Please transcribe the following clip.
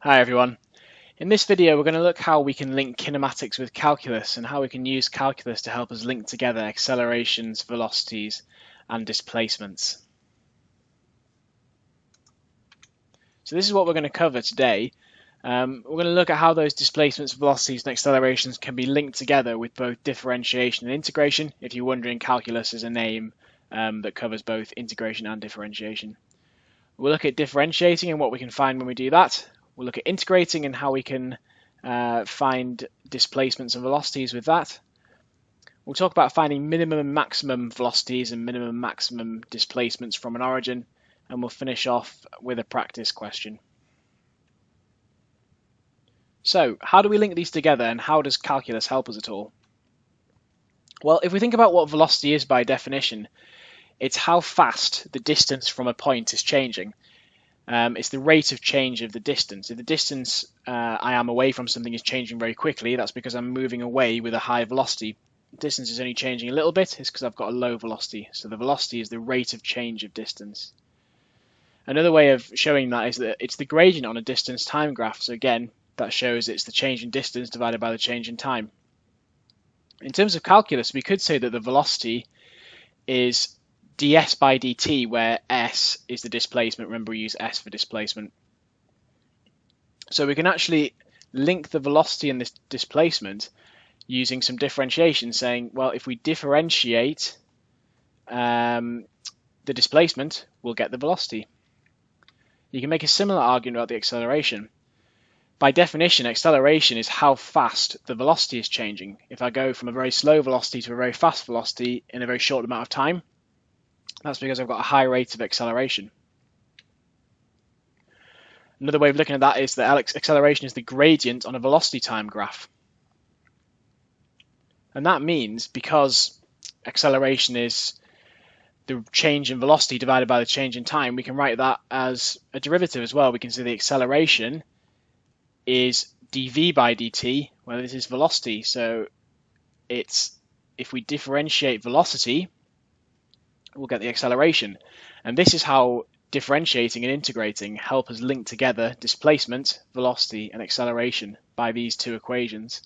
Hi everyone. In this video we're going to look how we can link kinematics with calculus and how we can use calculus to help us link together accelerations, velocities and displacements. So this is what we're going to cover today. We're going to look at how those displacements, velocities and accelerations can be linked together with both differentiation and integration. If you're wondering, calculus is a name that covers both integration and differentiation. We'll look at differentiating and what we can find when we do that. We'll look at integrating and how we can find displacements and velocities with that. We'll talk about finding minimum and maximum velocities and minimum and maximum displacements from an origin, and we'll finish off with a practice question. So, how do we link these together and how does calculus help us at all? Well, if we think about what velocity is by definition, it's how fast the distance from a point is changing. It's the rate of change of the distance. If the distance I am away from something is changing very quickly, that's because I'm moving away with a high velocity. The distance is only changing a little bit, it's because I've got a low velocity. So the velocity is the rate of change of distance. Another way of showing that is that it's the gradient on a distance time graph. So again, that shows it's the change in distance divided by the change in time. In terms of calculus, we could say that the velocity is ds by dt, where s is the displacement. Remember, we use s for displacement. So we can actually link the velocity and this displacement using some differentiation, saying, well, if we differentiate the displacement, we'll get the velocity. You can make a similar argument about the acceleration. By definition, acceleration is how fast the velocity is changing. If I go from a very slow velocity to a very fast velocity in a very short amount of time, that's because I've got a high rate of acceleration. Another way of looking at that is that acceleration is the gradient on a velocity time graph. And that means because acceleration is the change in velocity divided by the change in time, we can write that as a derivative as well. We can say the acceleration is dv by dt, where this is velocity. So it's, if we differentiate velocity, we'll get the acceleration. And this is how differentiating and integrating help us link together displacement, velocity and acceleration by these two equations.